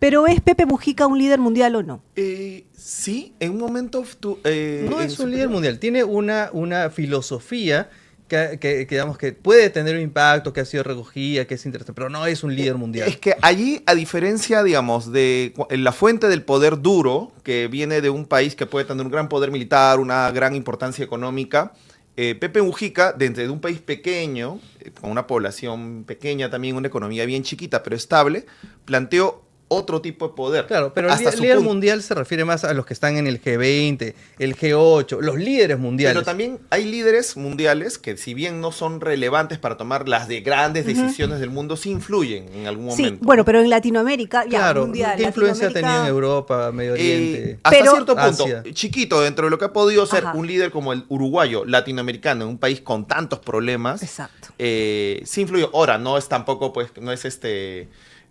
Pero ¿es Pepe Mujica un líder mundial o no? Sí, en un momento... no es un líder mundial, tiene una filosofía digamos que puede tener un impacto, que ha sido recogida, que es interesante, pero no es un líder mundial. Es que allí, a diferencia, digamos, de la fuente del poder duro, que viene de un país que puede tener un gran poder militar, una gran importancia económica, Pepe Mujica, dentro de un país pequeño, con una población pequeña también, una economía bien chiquita pero estable, planteó otro tipo de poder. Claro, pero el líder mundial se refiere más a los que están en el G20, el G8, los líderes mundiales. Pero también hay líderes mundiales que, si bien no son relevantes para tomar las grandes decisiones del mundo, sí influyen en algún momento. Sí, bueno, pero en Latinoamérica, claro, mundial. ¿qué influencia ha tenido en Europa, Medio Oriente? Hasta cierto punto, Asia. chiquito, dentro de lo que ha podido ser un líder como el uruguayo, latinoamericano, en un país con tantos problemas. Exacto. Sí influyó. Ahora, no es tampoco, pues, no es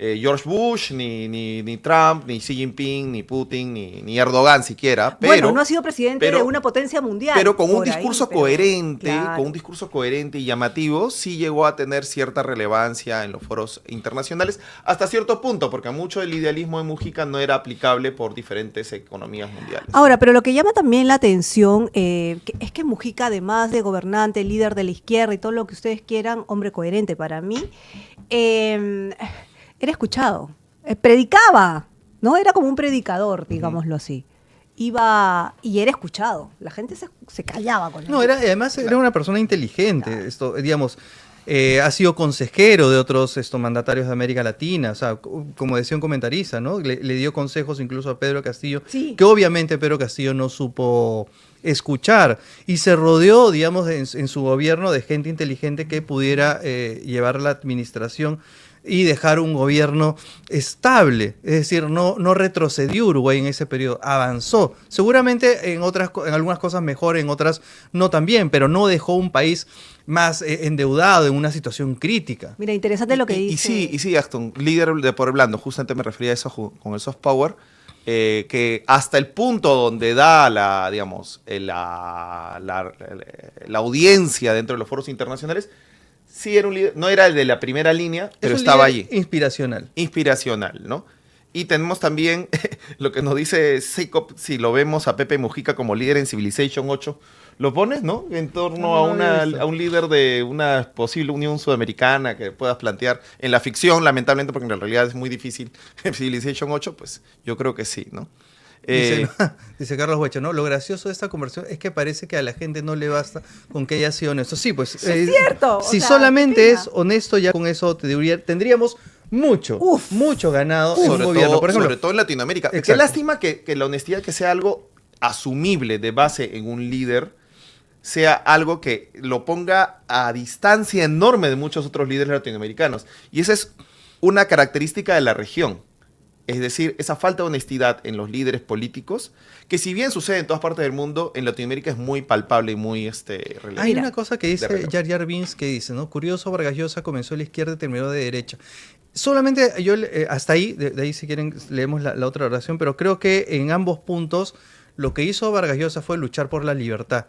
George Bush, ni Trump, ni Xi Jinping, ni Putin, ni Erdogan siquiera. Pero, bueno, no ha sido presidente de una potencia mundial. Pero con un discurso coherente, claro, con un discurso coherente y llamativo, sí llegó a tener cierta relevancia en los foros internacionales, hasta cierto punto, porque mucho del idealismo de Mujica no era aplicable por diferentes economías mundiales. Ahora, pero lo que llama también la atención es que Mujica, además de gobernante, líder de la izquierda y todo lo que ustedes quieran, hombre coherente para mí, era escuchado, predicaba, ¿no? Era como un predicador, digámoslo así. Iba y era escuchado, la gente se callaba con él. No, además era una persona inteligente, claro. Digamos, ha sido consejero de otros mandatarios de América Latina, o sea, como decía un comentarista, ¿no? Le dio consejos incluso a Pedro Castillo, sí, que obviamente Pedro Castillo no supo escuchar, y se rodeó, digamos, en su gobierno de gente inteligente que pudiera llevar la administración y dejar un gobierno estable, es decir, no retrocedió Uruguay en ese periodo, avanzó, seguramente en algunas cosas mejor, en otras no tan bien, pero no dejó un país más endeudado en una situación crítica. Mira, interesante lo que dice. Y sí, Aston, líder de poder blando, justamente me refería a eso con el soft power, que hasta el punto donde da la audiencia dentro de los foros internacionales, sí era un líder, no era el de la primera línea, pero estaba allí. Inspiracional. Inspiracional, ¿no? Y tenemos también lo que nos dice Seikop, si lo vemos a Pepe Mujica como líder en Civilization 8, lo pones, ¿no? En torno a un líder de una posible Unión Sudamericana que puedas plantear en la ficción, lamentablemente, porque en la realidad es muy difícil. En Civilization 8, pues yo creo que sí, ¿no? Dice Carlos Huecho, ¿no? Lo gracioso de esta conversación es que parece que a la gente no le basta con que haya sido honesto. Sí, pues es cierto. Si solamente es honesto, ya con eso tendríamos mucho ganado en un gobierno. Por ejemplo, sobre todo en Latinoamérica. Exacto. Qué lástima que la honestidad, que sea algo asumible de base en un líder, sea algo que lo ponga a distancia enorme de muchos otros líderes latinoamericanos. Y esa es una característica de la región. Es decir, esa falta de honestidad en los líderes políticos, que si bien sucede en todas partes del mundo, en Latinoamérica es muy palpable y muy relevante. Hay una cosa que dice Jar Jar Binks que dice, ¿no? Curioso, Vargas Llosa comenzó de la izquierda y terminó de derecha. Solamente yo, hasta ahí, de ahí si quieren leemos la otra oración, pero creo que en ambos puntos lo que hizo Vargas Llosa fue luchar por la libertad.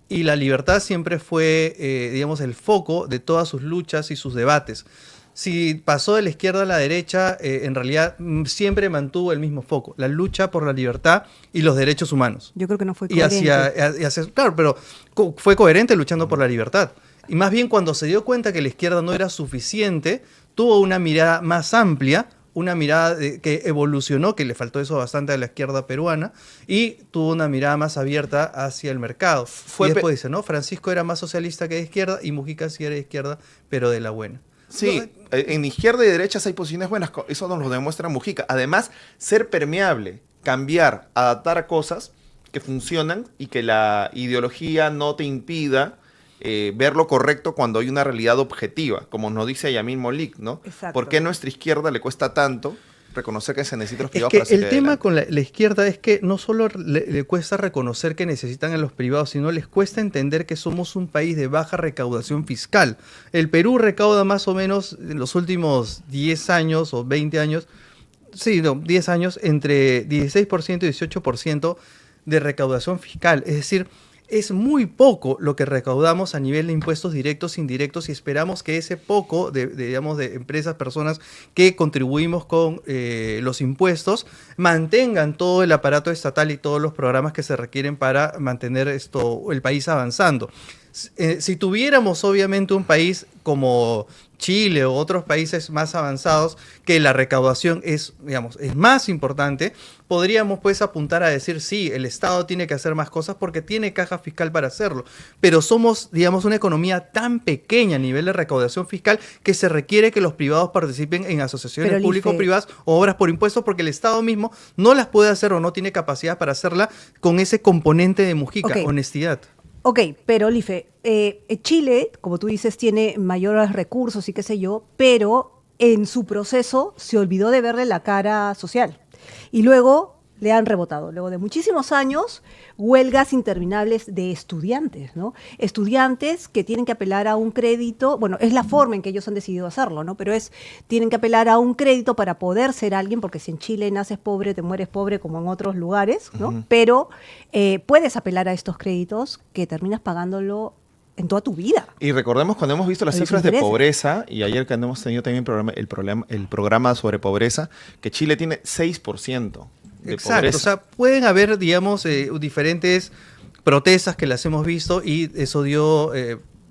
Y la libertad siempre fue, digamos, el foco de todas sus luchas y sus debates. Si pasó de la izquierda a la derecha, en realidad siempre mantuvo el mismo foco, la lucha por la libertad y los derechos humanos. Yo creo que no fue coherente. Claro, pero fue coherente luchando por la libertad. Y más bien cuando se dio cuenta que la izquierda no era suficiente, tuvo una mirada más amplia, una mirada que evolucionó, que le faltó eso bastante a la izquierda peruana, y tuvo una mirada más abierta hacia el mercado. Y después dice, ¿no? Francisco era más socialista que de izquierda y Mujica sí era de izquierda, pero de la buena. Sí, en izquierda y derechas hay posiciones buenas, eso nos lo demuestra Mujica. Además, ser permeable, cambiar, adaptar a cosas que funcionan y que la ideología no te impida ver lo correcto cuando hay una realidad objetiva, como nos dice Yamin Molik, ¿no? Exacto. ¿Por qué a nuestra izquierda le cuesta tanto reconocer que se necesitan los privados? Es que el tema con la izquierda es que no solo le cuesta reconocer que necesitan a los privados, sino les cuesta entender que somos un país de baja recaudación fiscal. El Perú recauda más o menos en los últimos 10 años o 20 años, 10 años, entre 16% y 18% de recaudación fiscal. Es decir, es muy poco lo que recaudamos a nivel de impuestos directos e indirectos y esperamos que ese poco digamos, de empresas, personas que contribuimos con los impuestos mantengan todo el aparato estatal y todos los programas que se requieren para mantener el país avanzando. Si tuviéramos obviamente un país como Chile o otros países más avanzados que la recaudación es más importante, podríamos pues apuntar a decir sí, el Estado tiene que hacer más cosas porque tiene caja fiscal para hacerlo, pero somos, digamos, una economía tan pequeña a nivel de recaudación fiscal que se requiere que los privados participen en asociaciones público-privadas o obras por impuestos porque el Estado mismo no las puede hacer o no tiene capacidad para hacerla con ese componente de Mujica, honestidad. Ok, pero Life, Chile, como tú dices, tiene mayores recursos y qué sé yo, pero en su proceso se olvidó de verle la cara social. Y luego le han rebotado. Luego de muchísimos años, huelgas interminables de estudiantes, ¿no? Estudiantes que tienen que apelar a un crédito, bueno, es la forma en que ellos han decidido hacerlo, ¿no? Pero tienen que apelar a un crédito para poder ser alguien, porque si en Chile naces pobre, te mueres pobre como en otros lugares, ¿no? Uh-huh. Pero puedes apelar a estos créditos que terminas pagándolo en toda tu vida. Y recordemos cuando hemos visto las cifras de pobreza, y ayer que hemos tenido también el programa sobre pobreza, que Chile tiene 6%. Exacto, pobreza. O sea, pueden haber, digamos, diferentes protestas que las hemos visto y eso dio,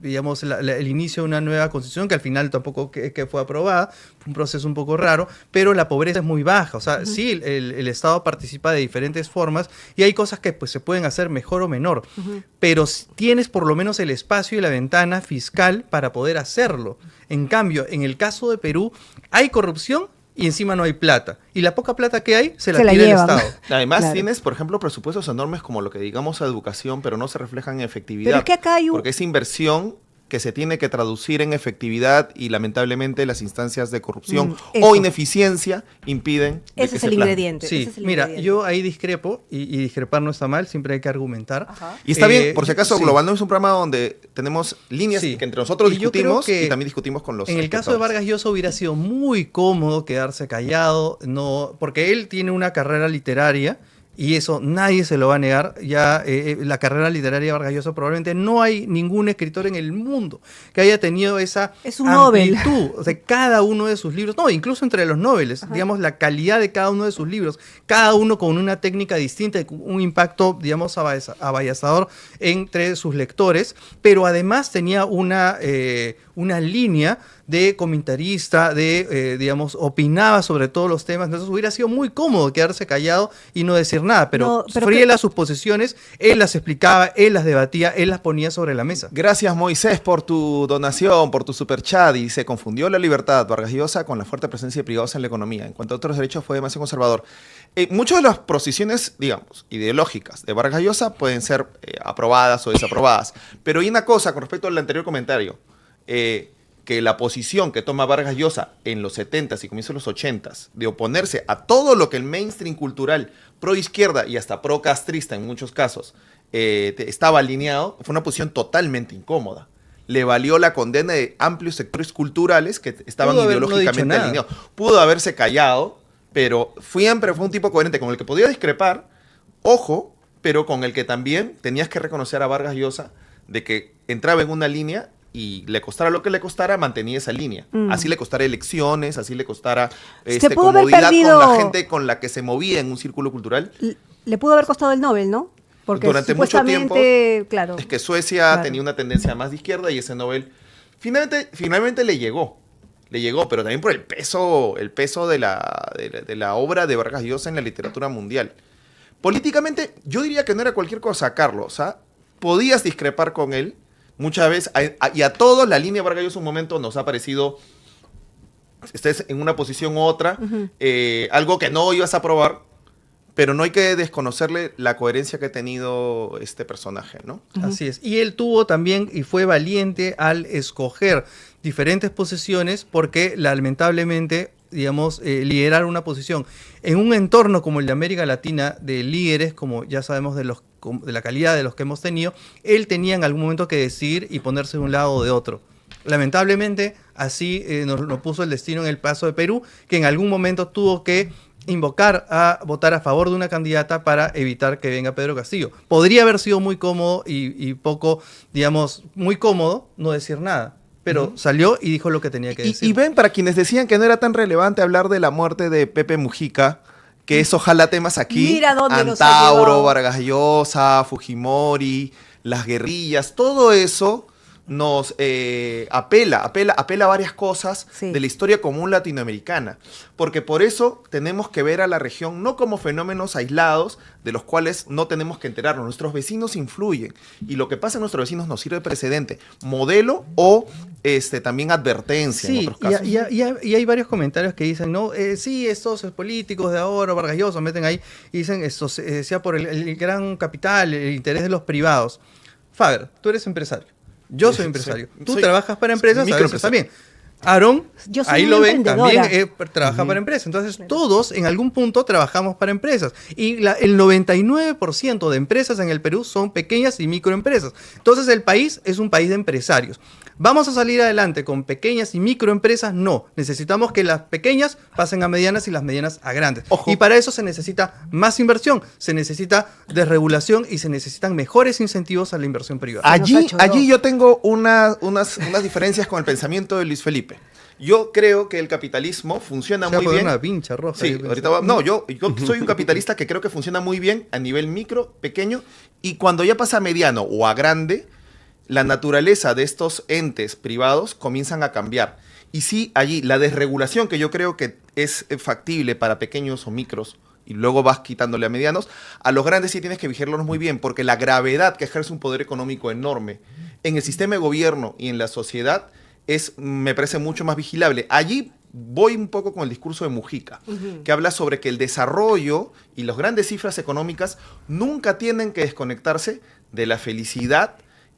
digamos, el inicio de una nueva constitución que al final tampoco que fue aprobada, fue un proceso un poco raro, pero la pobreza es muy baja, o sea, sí, el Estado participa de diferentes formas y hay cosas que pues se pueden hacer mejor o menor, pero tienes por lo menos el espacio y la ventana fiscal para poder hacerlo. En cambio, en el caso de Perú, hay corrupción y encima no hay plata. Y la poca plata que hay, se la tira el Estado. Además, tienes, por ejemplo, presupuestos enormes como lo que digamos a educación, pero no se reflejan en efectividad. Pero es que acá hay porque es inversión que se tiene que traducir en efectividad y lamentablemente las instancias de corrupción o ineficiencia impiden ese es el ingrediente. Sí, ese es el mira, ingrediente. yo ahí discrepo y discrepar no está mal, siempre hay que argumentar. Ajá. Y está bien, por si acaso, Global no es un programa donde tenemos líneas que entre nosotros discutimos y también discutimos con los en el caso de Vargas Llosa hubiera sido muy cómodo quedarse callado, porque él tiene una carrera literaria. Y eso nadie se lo va a negar. Ya la carrera literaria de Vargas Llosa probablemente no hay ningún escritor en el mundo que haya tenido esa amplitud. O sea, cada uno de sus libros, no, incluso entre los noveles, digamos, la calidad de cada uno de sus libros, cada uno con una técnica distinta, un impacto, digamos, abayazador entre sus lectores, pero además tenía una línea de comentarista, digamos, opinaba sobre todos los temas. Entonces hubiera sido muy cómodo quedarse callado y no decir nada, pero Friela sus posiciones, él las explicaba, él las debatía, él las ponía sobre la mesa. Gracias, Moisés, por tu donación, por tu superchat. Y se confundió la libertad Vargas Llosa con la fuerte presencia de privados en la economía. En cuanto a otros derechos, fue demasiado conservador. Muchas de las posiciones, digamos, ideológicas de Vargas Llosa pueden ser aprobadas o desaprobadas. Pero hay una cosa con respecto al anterior comentario. Que la posición que toma Vargas Llosa en los 70s y comienzos de los 80s de oponerse a todo lo que el mainstream cultural pro izquierda y hasta pro castrista en muchos casos estaba alineado, fue una posición totalmente incómoda. Le valió la condena de amplios sectores culturales que estaban ideológicamente alineados. Pudo haberse callado, pero siempre fue un tipo coherente con el que podía discrepar, ojo, pero con el que también tenías que reconocer a Vargas Llosa de que entraba en una línea y le costara lo que le costara, mantenía esa línea. Así le costara elecciones, así le costara comodidad con la gente con la que se movía en un círculo cultural. Le pudo haber costado el Nobel, ¿no? Porque durante mucho tiempo claro, es que Suecia tenía una tendencia más de izquierda y ese Nobel finalmente le llegó, pero también por el peso de la obra de Vargas Llosa en la literatura mundial. Políticamente, yo diría que no era cualquier cosa, Carlos. Podías discrepar con él. Muchas veces, y a todos la línea Vargas Llosa un momento nos ha parecido, estés en una posición u otra, algo que no ibas a aprobar, pero no hay que desconocerle la coherencia que ha tenido este personaje, ¿no? Así es. Y él tuvo también, y fue valiente al escoger diferentes posiciones, porque lamentablemente, digamos, liderar una posición en un entorno como el de América Latina, de líderes, como ya sabemos de la calidad de los que hemos tenido, él tenía en algún momento que decidir y ponerse de un lado o de otro. Lamentablemente, así nos puso el destino en el caso de Perú, que en algún momento tuvo que invocar a votar a favor de una candidata para evitar que venga Pedro Castillo. Podría haber sido muy cómodo y poco, digamos, muy cómodo no decir nada. Pero salió y dijo lo que tenía que decir. Y ven, para quienes decían que no era tan relevante hablar de la muerte de Pepe Mujica, que eso jala temas aquí. Mira dónde nos ha Antauro, llevado. Vargas Llosa, Fujimori, las guerrillas, todo eso nos apela a varias cosas Sí. de la historia común latinoamericana. Porque por eso tenemos que ver a la región no como fenómenos aislados de los cuales no tenemos que enterarnos. Nuestros vecinos influyen y lo que pasa en nuestros vecinos nos sirve de precedente, modelo o también advertencia en Sí, otros casos. y hay varios comentarios que dicen, no, sí, estos políticos de ahora, Vargas Llosa, meten ahí y dicen, esto sea por el gran capital, el interés de los privados. Faber, tú eres empresario. Yo soy empresario. Sí, Tú soy trabajas para empresas, a veces microempresario. también. Aarón, Yo soy ahí una lo ven, también emprendedora. trabaja para empresas. Entonces, todos en algún punto trabajamos para empresas. Y el 99% de empresas en el Perú son pequeñas y microempresas. Entonces, el país es un país de empresarios. ¿Vamos a salir adelante con pequeñas y microempresas? No. Necesitamos que las pequeñas pasen a medianas y las medianas a grandes. Ojo. Y para eso se necesita más inversión, se necesita desregulación y se necesitan mejores incentivos a la inversión privada. nos Allí, achoró. allí yo tengo unas diferencias con el pensamiento de Luis Felipe. Yo creo que el capitalismo funciona Se va a muy poner bien. una pincha roja. Sí, yo ahorita pensé. no, yo soy un capitalista que creo que funciona muy bien a nivel micro, pequeño, y cuando ya pasa a mediano o a grande, la naturaleza de estos entes privados comienzan a cambiar. Y sí, allí la desregulación que yo creo que es factible para pequeños o micros, y luego vas quitándole a medianos, a los grandes sí tienes que vigilarlos muy bien, porque la gravedad que ejerce un poder económico enorme en el sistema de gobierno y en la sociedad me parece mucho más vigilable. Allí voy un poco con el discurso de Mujica, que habla sobre que el desarrollo y las grandes cifras económicas nunca tienen que desconectarse de la felicidad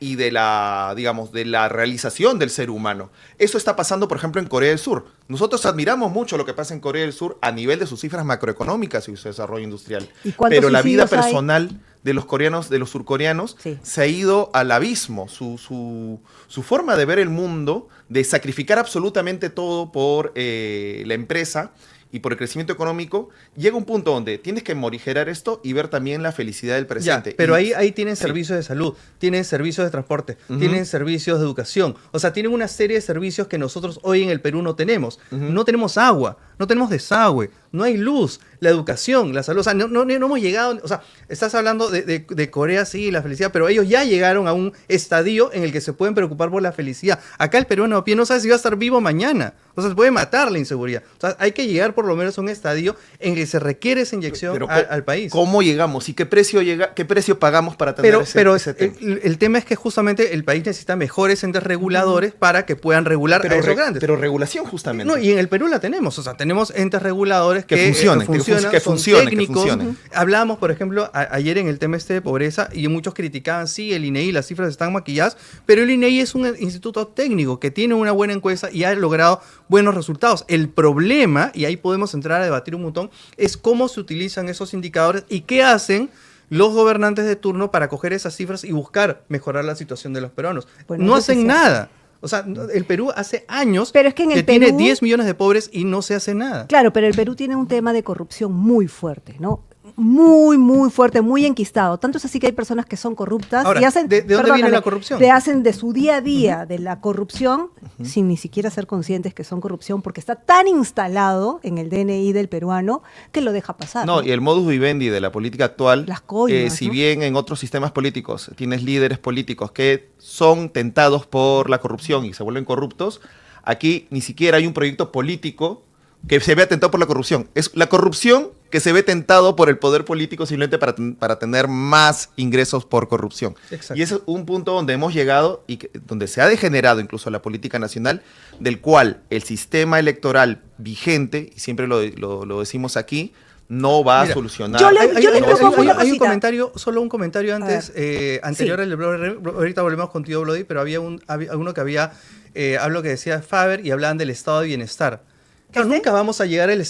y de la, digamos, de la realización del ser humano. Eso está pasando, por ejemplo, en Corea del Sur. Nosotros admiramos mucho lo que pasa en Corea del Sur a nivel de sus cifras macroeconómicas y su desarrollo industrial. ¿Y cuántos Pero la vida suicidios hay? personal de los coreanos, de los surcoreanos, Sí. se ha ido al abismo. Su forma de ver el mundo, de sacrificar absolutamente todo por la empresa y por el crecimiento económico, llega un punto donde tienes que morigerar esto y ver también la felicidad del Ya, presente. pero Y- ahí tienen sí. servicios de salud, tienen servicios de transporte, Ujú. tienen servicios de educación. O sea, tienen una serie de servicios que nosotros hoy en el Perú no tenemos. No tenemos agua, no tenemos desagüe, no hay luz, la educación, la salud. O sea, no hemos llegado. O sea, estás hablando de Corea, sí, la felicidad, pero ellos ya llegaron a un estadio en el que se pueden preocupar por la felicidad. Acá el peruano a pie no sabe si va a estar vivo mañana. O sea, se puede matar la inseguridad. O sea, hay que llegar por lo menos a un estadio en que se requiere esa inyección Pero al país. ¿Cómo llegamos? ¿Y qué precio pagamos para tener ese tema? El tema es que justamente el país necesita mejores entes reguladores para que puedan regular a esos grandes. Pero regulación justamente. No, y en el Perú la tenemos, o sea, tenemos entes reguladores Que funcionen, que son funcionen, que técnicos. funcionen. Hablábamos, por ejemplo, ayer en el tema de pobreza, y muchos criticaban, sí, el INEI, las cifras están maquilladas, pero el INEI es un instituto técnico que tiene una buena encuesta y ha logrado buenos resultados. El problema, y ahí podemos entrar a debatir un montón, es cómo se utilizan esos indicadores y qué hacen los gobernantes de turno para coger esas cifras y buscar mejorar la situación de los peruanos. Bueno, No eso sí hacen se nada. O sea, el Perú hace años Pero es que en el tiene Perú- 10 millones de pobres y no se hace nada. Claro, pero el Perú tiene un tema de corrupción muy fuerte, ¿no? Muy, muy fuerte, muy enquistado. Tanto es así que hay personas que son corruptas Ahora, y hacen... ¿de dónde viene perdóname, la corrupción? Te hacen de su día a día de la corrupción sin ni siquiera ser conscientes que son corrupción porque está tan instalado en el DNI del peruano que lo deja pasar. No, y el modus vivendi de la política actual, Las coimas, si ¿no? bien en otros sistemas políticos tienes líderes políticos que son tentados por la corrupción y se vuelven corruptos, aquí ni siquiera hay un proyecto político que se vea tentado por la corrupción. Es la corrupción que se ve tentado por el poder político simplemente para tener más ingresos por corrupción. Exacto. Y ese es un punto donde hemos llegado y donde se ha degenerado incluso la política nacional, del cual el sistema electoral vigente, y siempre lo decimos aquí, no va Mira, a solucionar. yo le propongo una hay un cosita. comentario, solo un comentario antes, anterior Sí. al de Bloody. Ahorita volvemos contigo, Bloody, pero había uno que había, hablo que decía Faber y hablaban del estado de bienestar. Claro, ¿Este? nunca vamos a llegar al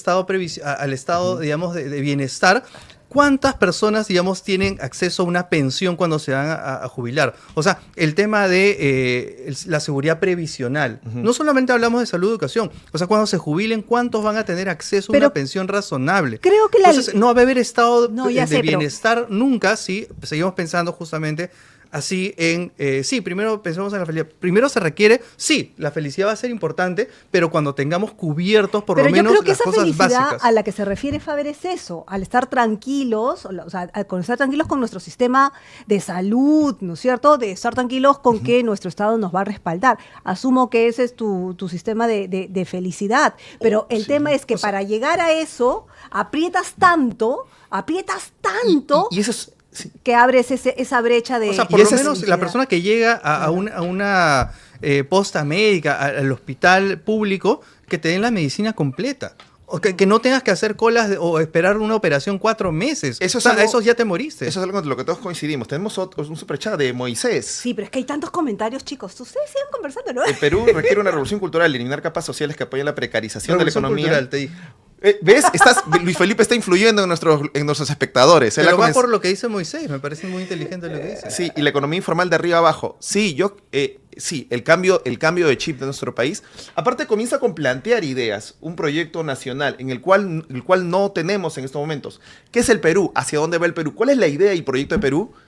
estado, digamos, de bienestar ¿cuántas personas, digamos, tienen acceso a una pensión cuando se van a jubilar? O sea, el tema de la seguridad previsional. No solamente hablamos de salud y educación. O sea, cuando se jubilen, ¿cuántos van a tener acceso a Pero una pensión razonable? creo que Entonces, no va a haber estado No, ya de sé, pero- bienestar nunca si seguimos pensando justamente así en, sí, primero pensamos en la felicidad. Primero se requiere, sí, la felicidad va a ser importante, pero cuando tengamos cubiertos por Pero lo yo menos creo que las esa cosas felicidad básicas. a la que se refiere Faber es eso, al estar tranquilos, o sea, con estar tranquilos con nuestro sistema de salud, ¿no es cierto? De estar tranquilos con que nuestro Estado nos va a respaldar. Asumo que ese es tu sistema de felicidad, pero el tema es que para llegar a eso aprietas tanto Y eso es... sí. que abres esa brecha de... O sea, Y por lo ese es- menos la felicidad. persona que llega a una posta médica, al hospital público, que te den la medicina completa. O que no tengas que hacer colas o esperar una operación 4 meses. Eso es o sea, algo- a esos ya te moriste. Eso es algo en lo que todos coincidimos. Tenemos un superchat de Moisés. Sí, pero es que hay tantos comentarios, chicos. Ustedes sigan conversando, ¿no? El Perú requiere una revolución cultural, eliminar capas sociales que apoyen la precarización de la Revolución economía. cultural, te dije. ¿Ves? Luis Felipe está influyendo en nuestros espectadores. Él Pero ha va comenz- por lo que dice Moisés, me parece muy inteligente lo que dice. Sí, y la economía informal de arriba abajo. Sí, sí, el cambio de chip de nuestro país. Aparte comienza con plantear ideas, un proyecto nacional en el cual no tenemos en estos momentos. ¿Qué es el Perú? ¿Hacia dónde va el Perú? ¿Cuál es la idea y proyecto de Perú?